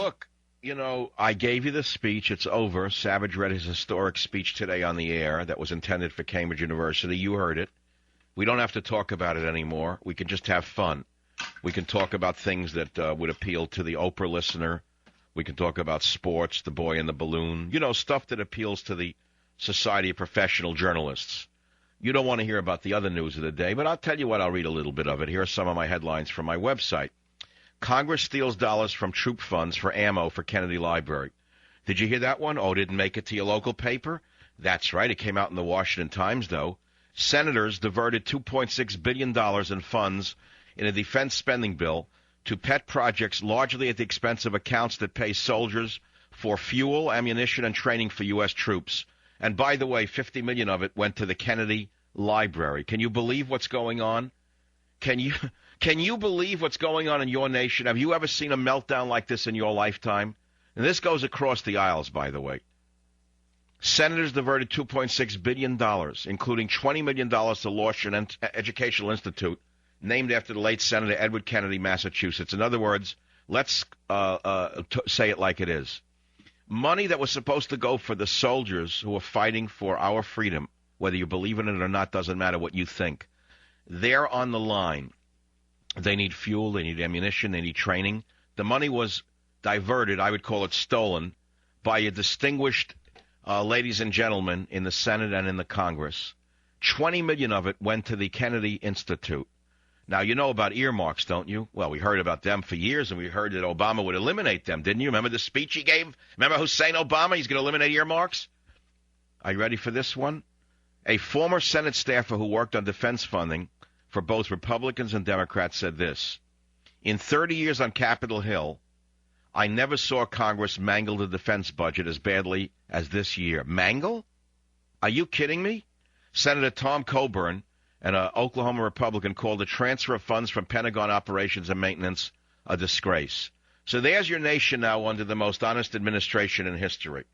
look, I gave you the speech. It's over. Savage read his historic speech today on the air that was intended for Cambridge University. You heard it. We don't have to talk about it anymore. We can just have fun. We can talk about things that would appeal to the Oprah listener. We can talk about sports, the boy in the balloon, stuff that appeals to the Society of Professional Journalists. You don't want to hear about the other news of the day, but I'll tell you what, I'll read a little bit of it. Here are some of my headlines from my website. Congress steals dollars from troop funds for ammo for Kennedy Library. Did you hear that one? Oh, didn't make it to your local paper? That's right. It came out in the Washington Times, though. Senators diverted $2.6 billion in funds in a defense spending bill to pet projects largely at the expense of accounts that pay soldiers for fuel, ammunition, and training for U.S. troops. And by the way, $50 million of it went to the Kennedy Library. Can you believe what's going on? Can you believe what's going on in your nation? Have you ever seen a meltdown like this in your lifetime? And this goes across the aisles, by the way. Senators diverted $2.6 billion, including $20 million to Lawson Educational Institute, named after the late Senator Edward Kennedy, Massachusetts. In other words, let's say it like it is. Money that was supposed to go for the soldiers who are fighting for our freedom, whether you believe in it or not, doesn't matter what you think. They're on the line. They need fuel, they need ammunition, they need training. The money was diverted, I would call it stolen, by a distinguished ladies and gentlemen in the Senate and in the Congress. $20 million of it went to the Kennedy Institute. Now, you know about earmarks, don't you? Well, we heard about them for years, and we heard that Obama would eliminate them, didn't you? Remember the speech he gave? Remember Hussein Obama? He's going to eliminate earmarks? Are you ready for this one? A former Senate staffer who worked on defense funding for both Republicans and Democrats said this: in 30 years on Capitol Hill, I never saw Congress mangle the defense budget as badly as this year. Mangle? Are you kidding me? Senator Tom Coburn, an Oklahoma Republican, called the transfer of funds from Pentagon operations and maintenance a disgrace. So there's your nation now under the most honest administration in history.